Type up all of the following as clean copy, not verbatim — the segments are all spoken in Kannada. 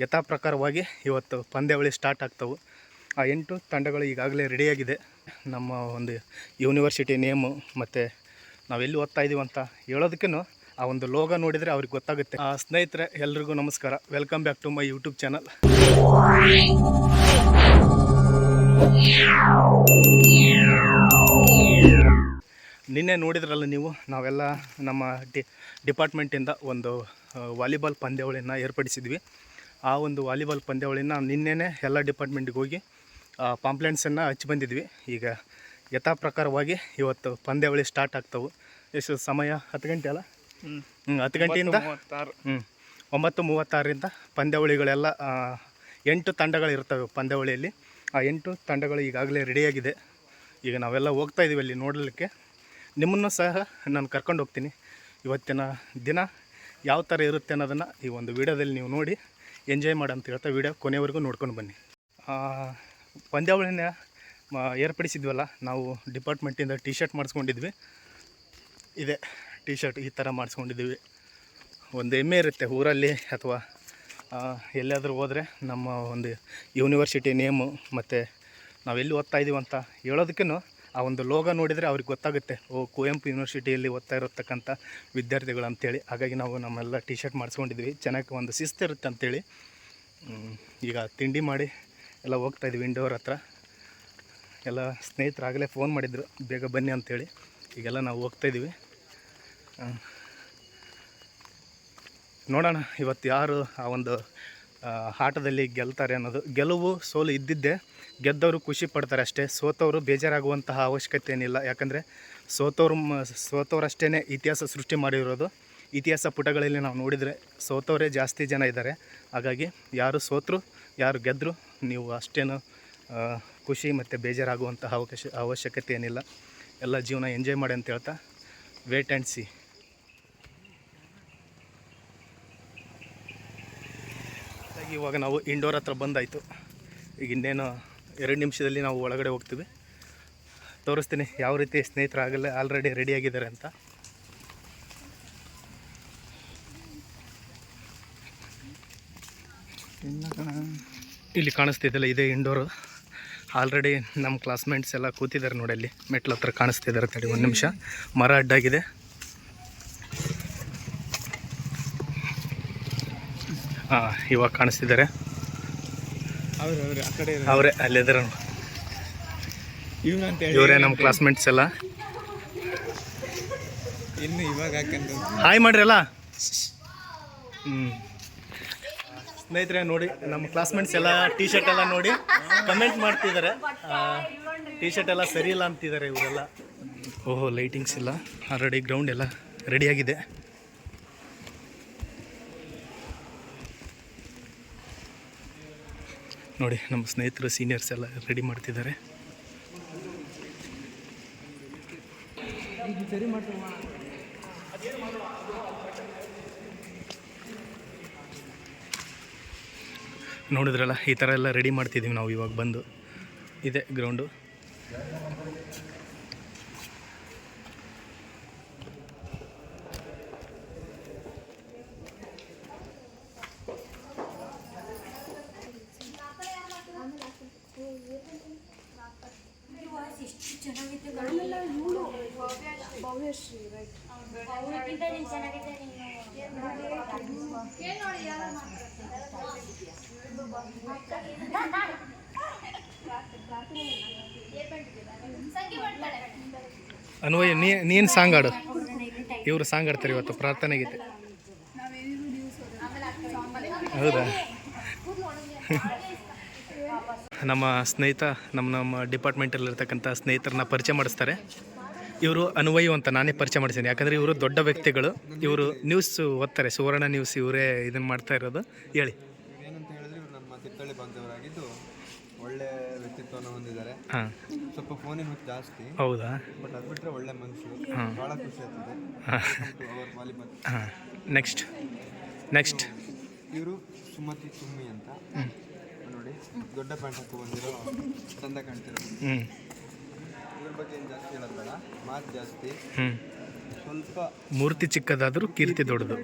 ಯಥಾ ಪ್ರಕಾರವಾಗಿ ಇವತ್ತು ಪಂದ್ಯಾವಳಿ ಸ್ಟಾರ್ಟ್ ಆಗ್ತವೆ. ಆ 8 ತಂಡಗಳು ಈಗಾಗಲೇ ರೆಡಿಯಾಗಿದೆ. ನಮ್ಮ ಒಂದು ಯೂನಿವರ್ಸಿಟಿ ನೇಮು ಮತ್ತು ನಾವೆಲ್ಲಿ ಓದ್ತಾ ಇದ್ದೀವಿ ಅಂತ ಹೇಳೋದಕ್ಕೂ ಆ ಒಂದು ಲೋಗೋ ನೋಡಿದರೆ ಅವ್ರಿಗೆ ಗೊತ್ತಾಗುತ್ತೆ. ಸ್ನೇಹಿತರೆ, ಎಲ್ರಿಗೂ ನಮಸ್ಕಾರ. Welcome back to my YouTube channel. ನಿನ್ನೆ ನೋಡಿದ್ರಲ್ಲ ನೀವು, ನಾವೆಲ್ಲ ನಮ್ಮ ಡಿಪಾರ್ಟ್ಮೆಂಟಿಂದ ಒಂದು ವಾಲಿಬಾಲ್ ಪಂದ್ಯಾವಳಿಯನ್ನು ಏರ್ಪಡಿಸಿದ್ವಿ. ಆ ಒಂದು ವಾಲಿಬಾಲ್ ಪಂದ್ಯಾವಳಿನ ನಿನ್ನೆನೇ ಎಲ್ಲ ಡಿಪಾರ್ಟ್ಮೆಂಟಿಗೆ ಹೋಗಿ ಪಾಂಪ್ಲೆಂಟ್ಸನ್ನು ಹಚ್ಚಿ ಬಂದಿದ್ವಿ. ಈಗ ಯಥಾ ಪ್ರಕಾರವಾಗಿ ಇವತ್ತು ಪಂದ್ಯಾವಳಿ ಸ್ಟಾರ್ಟ್ ಆಗ್ತವೆ. ಎಷ್ಟು ಸಮಯ? 10 ಗಂಟೆ ಅಲ್ಲ? 10 ಗಂಟೆಯಿಂದ 9:36ರಿಂದ ಪಂದ್ಯಾವಳಿಗಳೆಲ್ಲ 8 ತಂಡಗಳಿರ್ತವೆ ಪಂದ್ಯಾವಳಿಯಲ್ಲಿ. ಆ 8 ತಂಡಗಳು ಈಗಾಗಲೇ ರೆಡಿಯಾಗಿದೆ. ಈಗ ನಾವೆಲ್ಲ ಹೋಗ್ತಾ ಇದ್ದೀವಿ ಅಲ್ಲಿ ನೋಡಲಿಕ್ಕೆ. ನಿಮ್ಮನ್ನು ಸಹ ನಾನು ಕರ್ಕೊಂಡು ಹೋಗ್ತೀನಿ. ಇವತ್ತಿನ ದಿನ ಯಾವ ಥರ ಇರುತ್ತೆ ಅನ್ನೋದನ್ನು ಈ ಒಂದು ವಿಡಿಯೋದಲ್ಲಿ ನೀವು ನೋಡಿ ಎಂಜಾಯ್ ಮಾಡಿ ಅಂತ ಹೇಳ್ತಾ ವಿಡಿಯೋ ಕೊನೆವರೆಗೂ ನೋಡ್ಕೊಂಡು ಬನ್ನಿ. ಪಂದ್ಯಾವಳಿನ ಏರ್ಪಡಿಸಿದ್ವಲ್ಲ, ನಾವು ಡಿಪಾರ್ಟ್ಮೆಂಟಿಂದ ಟಿ ಶರ್ಟ್ ಮಾಡಿಸ್ಕೊಂಡಿದ್ವಿ. ಇದೆ ಟಿ ಶರ್ಟ್ ಈ ಥರ ಮಾಡಿಸ್ಕೊಂಡಿದ್ದೀವಿ. ಒಂದು ಹೆಮ್ಮೆ ಇರುತ್ತೆ ಊರಲ್ಲಿ ಅಥವಾ ಎಲ್ಲಾದರೂ ಹೋದರೆ ನಮ್ಮ ಒಂದು ಯೂನಿವರ್ಸಿಟಿ ನೇಮು ಮತ್ತು ನಾವೆಲ್ಲಿ ಓದ್ತಾ ಇದ್ದೀವಿ ಅಂತ ಹೇಳೋದಕ್ಕೂ ಆ ಒಂದು ಲೋಗೋ ನೋಡಿದರೆ ಅವ್ರಿಗೆ ಗೊತ್ತಾಗುತ್ತೆ, ಕುವೆಂಪು ಯೂನಿವರ್ಸಿಟಿಯಲ್ಲಿ ಓದ್ತಾ ಇರತಕ್ಕಂಥ ವಿದ್ಯಾರ್ಥಿಗಳು ಅಂಥೇಳಿ. ಹಾಗಾಗಿ ನಾವು ನಮ್ಮೆಲ್ಲ ಟಿ ಶರ್ಟ್ ಮಾಡಿಸ್ಕೊಂಡಿದ್ವಿ. ಚೆನ್ನಾಗಿ ಒಂದು ಶಿಸ್ತಿರುತ್ತೆ ಅಂಥೇಳಿ. ಈಗ ತಿಂಡಿ ಮಾಡಿ ಎಲ್ಲ ಹೋಗ್ತಾಯಿದ್ವಿ ಇಂಡೋರ್ ಹತ್ರ. ಎಲ್ಲ ಸ್ನೇಹಿತರಾಗಲೇ ಫೋನ್ ಮಾಡಿದ್ರು ಬೇಗ ಬನ್ನಿ ಅಂಥೇಳಿ. ಈಗೆಲ್ಲ ನಾವು ಹೋಗ್ತಾಯಿದ್ದೀವಿ. ನೋಡೋಣ ಇವತ್ತು ಯಾರು ಆ ಒಂದು ಆಟದಲ್ಲಿ ಗೆಲ್ತಾರೆ ಅನ್ನೋದು. ಗೆಲುವು ಸೋಲು ಇದ್ದಿದ್ದೇ, ಗೆದ್ದವರು ಖುಷಿ ಪಡ್ತಾರೆ ಅಷ್ಟೇ. ಸೋತವರು ಬೇಜಾರಾಗುವಂತಹ ಅವಶ್ಯಕತೆ ಏನಿಲ್ಲ. ಯಾಕಂದರೆ ಸೋತವರಷ್ಟೇ ಇತಿಹಾಸ ಸೃಷ್ಟಿ ಮಾಡಿರೋದು. ಇತಿಹಾಸ ಪುಟಗಳಲ್ಲಿ ನಾವು ನೋಡಿದರೆ ಸೋತವರೇ ಜಾಸ್ತಿ ಜನ ಇದ್ದಾರೆ. ಹಾಗಾಗಿ ಯಾರು ಸೋತರು ಯಾರು ಗೆದ್ದರು ನೀವು ಅಷ್ಟೇನು ಖುಷಿ ಮತ್ತು ಬೇಜಾರಾಗುವಂತಹ ಅವಶ್ಯಕತೆ ಏನಿಲ್ಲ. ಎಲ್ಲ ಜೀವನ ಎಂಜಾಯ್ ಮಾಡಿ ಅಂತ ಹೇಳ್ತಾ ವೇಟ್ ಆ್ಯಂಡ್ ಸಿ. ಇವಾಗ ನಾವು ಇಂಡೋರ್ ಹತ್ರ ಬಂದಾಯಿತು. ಈಗ ಇನ್ನೇನು 2 ನಿಮಿಷದಲ್ಲಿ ನಾವು ಒಳಗಡೆ ಹೋಗ್ತೀವಿ. ತೋರಿಸ್ತೀನಿ ಯಾವ ರೀತಿ ಸ್ನೇಹಿತರಾಗಲೇ ಆಲ್ರೆಡಿ ರೆಡಿಯಾಗಿದ್ದಾರೆ ಅಂತ. ಇಲ್ಲಿ ಕಾಣಿಸ್ತಿದ್ದಲ್ಲ, ಇದೇ ಇಂಡೋರು. ಆಲ್ರೆಡಿ ನಮ್ಮ ಕ್ಲಾಸ್ಮೇಟ್ಸ್ ಎಲ್ಲ ಕೂತಿದ್ದಾರೆ ನೋಡಿ, ಅಲ್ಲಿ ಮೆಟ್ಲ ಹತ್ರ ಕಾಣಿಸ್ತಿದ್ದಾರೆ. ತಡಿ 1 ನಿಮಿಷ, ಮರ ಅಡ್ಡಾಗಿದೆ. ಇವಾಗ ಕಾಣಿಸ್ತಿದ್ದಾರೆ ಅವರೇ, ಅಲ್ಲಿದ್ದಾರೆ. ಇವರೇ ನಮ್ಮ ಕ್ಲಾಸ್ಮೇಟ್ಸ್ ಎಲ್ಲ. ಹಾಯ್ ಮಾಡ್ರಲ್ಲ. ಸ್ನೇಹಿತರೆ ನೋಡಿ, ನಮ್ಮ ಕ್ಲಾಸ್ಮೇಟ್ಸ್ ಎಲ್ಲ ಟಿ ಶರ್ಟ್ ಎಲ್ಲ ನೋಡಿ ಕಮೆಂಟ್ ಮಾಡ್ತಿದ್ದಾರೆ. ಟಿ ಶರ್ಟ್ ಎಲ್ಲ ಸರಿ ಇಲ್ಲ ಅಂತಿದ್ದಾರೆ ಇವರೆಲ್ಲ. ಓಹೋ, ಲೈಟಿಂಗ್ಸ್ ಇಲ್ಲ. ಆಲ್ರೆಡಿ ಗ್ರೌಂಡ್ ಎಲ್ಲ ರೆಡಿಯಾಗಿದೆ. ನೋಡಿ, ನಮ್ಮ ಸ್ನೇಹಿತರು ಸೀನಿಯರ್ಸ್ ಎಲ್ಲ ರೆಡಿ ಮಾಡ್ತಿದ್ದಾರೆ. ನೋಡಿದ್ರಲ್ಲ, ಈ ಥರ ಎಲ್ಲ ರೆಡಿ ಮಾಡ್ತಿದ್ದೀವಿ ನಾವು ಇವಾಗ ಬಂದು. ಇದೆ ಗ್ರೌಂಡು. ಅನ್ವಯ, ನೀನು ಸಾಂಗ್ ಆಡು. ಇವರು ಸಾಂಗ್ ಆಡ್ತಾರೆ ಇವತ್ತು, ಪ್ರಾರ್ಥನೆ ಗೀತೆ. ಹೌದಾ? ನಮ್ಮ ಸ್ನೇಹಿತ ನಮ್ಮ ಡಿಪಾರ್ಟ್ಮೆಂಟಲ್ಲಿರ್ತಕ್ಕಂಥ ಸ್ನೇಹಿತರನ್ನ ಪರಿಚಯ ಮಾಡಿಸ್ತಾರೆ. ಇವರು ಅನ್ವಯು ಅಂತ ನಾನೇ ಪರಿಚಯ ಮಾಡಿಸ್ತೀನಿ. ಯಾಕಂದರೆ ಇವರು ದೊಡ್ಡ ವ್ಯಕ್ತಿಗಳು. ಇವರು ನ್ಯೂಸ್ ಓದ್ತಾರೆ, ಸುವರ್ಣ ನ್ಯೂಸ್. ಇವರೇ ಇದನ್ನು ಮಾಡ್ತಾ ಇರೋದು. ಹೇಳಿ. ಏನಂತ ಹೇಳಿದ್ರೆ, ಇವರು ನಮ್ಮ ತಿತ್ತಳ್ಳಿ ಭಾಗದವರಾಗಿದ್ದು ಒಳ್ಳೆ ವ್ಯಕ್ತಿತ್ವವನ್ನು ಹೊಂದಿದ್ದಾರೆ. ಸ್ವಲ್ಪ ಫೋನಿನ ಹೊತ್ತು ಜಾಸ್ತಿ. ಹೌದಾ? ಬಟ್ ಅದು ಬಿಟ್ಟರೆ ಒಳ್ಳೆ ಮನುಷ್ಯರು. ಭಾಳ ಖುಷಿ ಆಗ್ತದೆ. ವಾಲಿಬಾಲ್. ನೆಕ್ಸ್ಟ್ ಇವರು ಸುಮತಿ ತುಮ್ಮಿ ಅಂತ ನೋಡಿ, ದೊಡ್ಡ ಪ್ಯಾಂಟ್ ಹಾಕಿ ಬಂದಿರೋ, ಚಂದ ಕಾಣ್ತಿರೋ. ಇವ್ರ ಬಗ್ಗೆ ಏನು ಜಾಸ್ತಿ ಹೇಳೋದು ಬೇಡ, ಮಾತು ಜಾಸ್ತಿ. ಸ್ವಲ್ಪ ಮೂರ್ತಿ ಚಿಕ್ಕದಾದರೂ ಕೀರ್ತಿ ದೊಡ್ಡದು.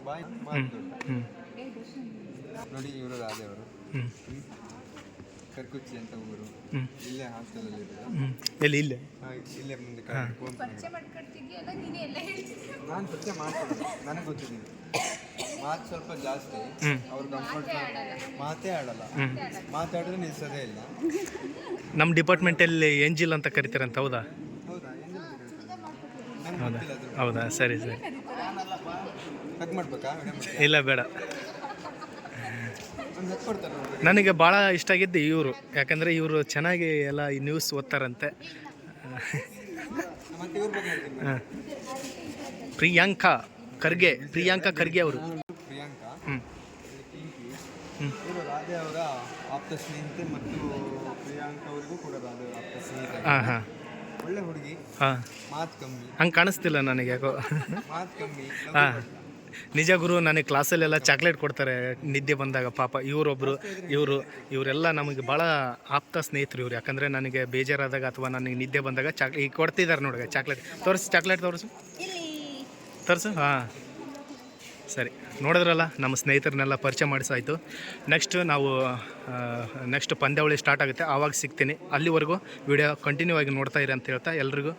ಬಾಯಿ ಮಾತು ದೊಡ್ಡ. ನೋಡಿ ಇವರು ರಾಧೆಯವರು. ಹ್ಞೂ ಕರ್ಕುಚ್ಚಿ ಅಂತ ಊರು. ಹ್ಞೂ ಇಲ್ಲೇ ಹಾಸ್ಟೆಲಲ್ಲಿ ಇರೋದು. ಹ್ಞೂ ಎಲ್ಲಿ ಇಲ್ಲೇ ಇಲ್ಲೇ ಮುಂದೆ ಪರಿಚಯ ಮಾಡ್ಕೊಡ್ತಿದ್ಯಲ್ಲ ನೀನೇ ಎಲ್ಲ ಹೇಳ್ತಿದ್ಯ. ನಾನು ಪರಿಚಯ ಮಾಡ್ತೀನಿ, ನನಗೆ ಗೊತ್ತಿದ್ದೀನಿ. ಮಾತು ಸ್ವಲ್ಪ ಜಾಸ್ತಿ, ಅವ್ರು ಕಂಫರ್ಟ್ ಮಾತೇ ಆಡಲ್ಲ. ಮಾತಾಡಿದ್ರೆ ನಿಲ್ಸೋದೇ ಇಲ್ಲ. ನಮ್ಮ ಡಿಪಾರ್ಟ್ಮೆಂಟಲ್ಲಿ ಏಂಜಿಲ್ ಅಂತ ಕರಿತಾರಂತ, ಹೌದಾ? ಹೌದಾ? ಹೌದಾ ಹೌದಾ ಸರಿ ಸರಿ. ಹಗ್ ಮಾಡ್ಬೇಕಾ? ಇಲ್ಲ ಬೇಡ. ಒಂದು ಹಗ್ ಕೊಡ್ತಾರೆ ನೋಡ್ರಿ. ನನಗೆ ಭಾಳ ಇಷ್ಟ ಆಗಿದ್ದು ಇವರು, ಯಾಕಂದರೆ ಇವರು ಚೆನ್ನಾಗಿ ಎಲ್ಲ ಈ ನ್ಯೂಸ್ ಓದ್ತಾರಂತೆ. ಮತ್ತೆ ಇವ್ರ ಬಗ್ಗೆ ಹೇಳ್ತೀನಿ. ಹಾಂ ಪ್ರಿಯಾಂಕಾ ಖರ್ಗೆ ಅವರು. ಪ್ರಿಯಾಂಕಾ, ಹ್ಞೂ ಇವರು ರಾಧೆ ಅವರ ಆಪ್ತ ಸ್ನೇಹಿತೆ ಮತ್ತು ಪ್ರಿಯಾಂಕಾ ಅವರಿಗೂ ಕೂಡ ರಾಧೆ ಆಪ್ತ ಸ್ನೇಹಿತೆ. ಹಾಂ ಹಾಂ ಒಳ್ಳೆ ಹುಡುಗಿ, ಹಾಂ ಮಾತು ಕಮ್ಮಿ. ಹಂಗೆ ಕಾಣಿಸ್ತಿಲ್ಲ ನನಗೆ ಯಾಕೋ. ಮಾತು ಕಮ್ಮಿ. ಹಾಂ ನಿಜ ಗುರು, ನನಗೆ ಕ್ಲಾಸಲ್ಲೆಲ್ಲ ಚಾಕ್ಲೇಟ್ ಕೊಡ್ತಾರೆ ನಿದ್ದೆ ಬಂದಾಗ. ಪಾಪ ಇವರೆಲ್ಲ ನಮಗೆ ಭಾಳ ಆಪ್ತ ಸ್ನೇಹಿತರು ಇವರು. ಯಾಕಂದರೆ ನನಗೆ ಬೇಜಾರಾದಾಗ ಅಥವಾ ನನಗೆ ನಿದ್ದೆ ಬಂದಾಗ ಈಗ ಕೊಡ್ತಿದ್ದಾರೆ ನೋಡಿ ಚಾಕ್ಲೇಟ್. ಚಾಕ್ಲೇಟ್ ತೋರಿಸು. ಹಾಂ ಸರಿ, ನೋಡಿದ್ರಲ್ಲ ನಮ್ಮ ಸ್ನೇಹಿತರನ್ನೆಲ್ಲ ಪರಿಚಯ ಮಾಡಿಸಾಯಿತು. ನೆಕ್ಸ್ಟ್ ಪಂದ್ಯಾವಳಿ ಸ್ಟಾರ್ಟ್ ಆಗುತ್ತೆ, ಆವಾಗ ಸಿಗ್ತೀನಿ. ಅಲ್ಲಿವರೆಗೂ ವಿಡಿಯೋ ಕಂಟಿನ್ಯೂ ಆಗಿ ನೋಡ್ತಾ ಇರಿ ಅಂತ ಹೇಳ್ತಾ ಎಲ್ರಿಗೂ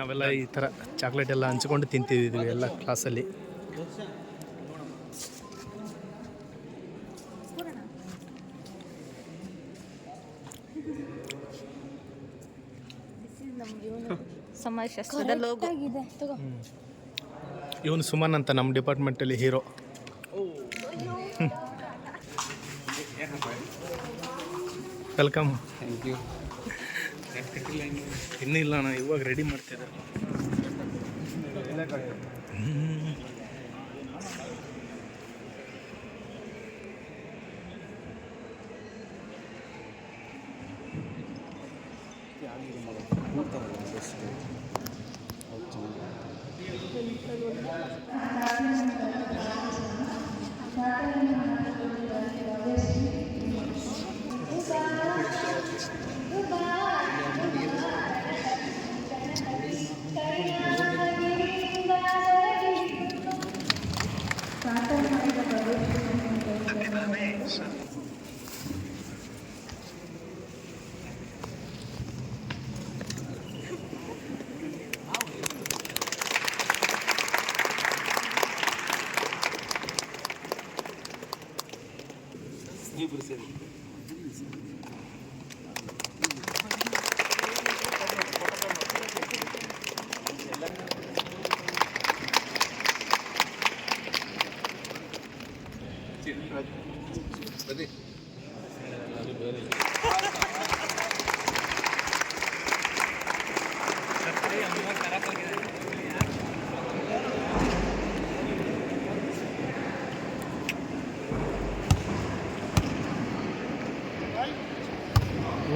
ನಾವೆಲ್ಲ ಈ ಥರ ಚಾಕ್ಲೇಟ್ ಎಲ್ಲ ಹಂಚ್ಕೊಂಡು ತಿಂತಿದ್ದೀವಿ ಎಲ್ಲ ಕ್ಲಾಸಲ್ಲಿ. ಸಮಾಜಶಾಸ್ತ್ರದ ಲೋಗೋ ಆಗಿದೆ. ತಗೋ. ಇವನು ಸುಮನ್ ಅಂತ ನಮ್ಮ ಡಿಪಾರ್ಟ್ಮೆಂಟಲ್ಲಿ ಹೀರೋ. ವೆಲ್ಕಮ್. Thank you. ಇನ್ನೂ ಇಲ್ಲ ಅಣ್ಣ, ಇವಾಗ ರೆಡಿ ಮಾಡ್ತಿದ್ದಾರೆ.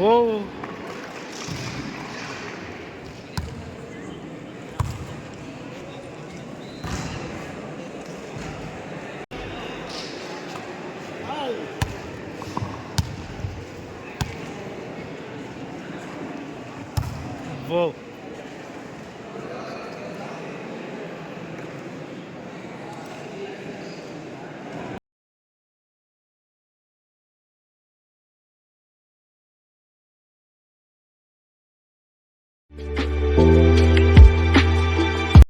ಓ ಓ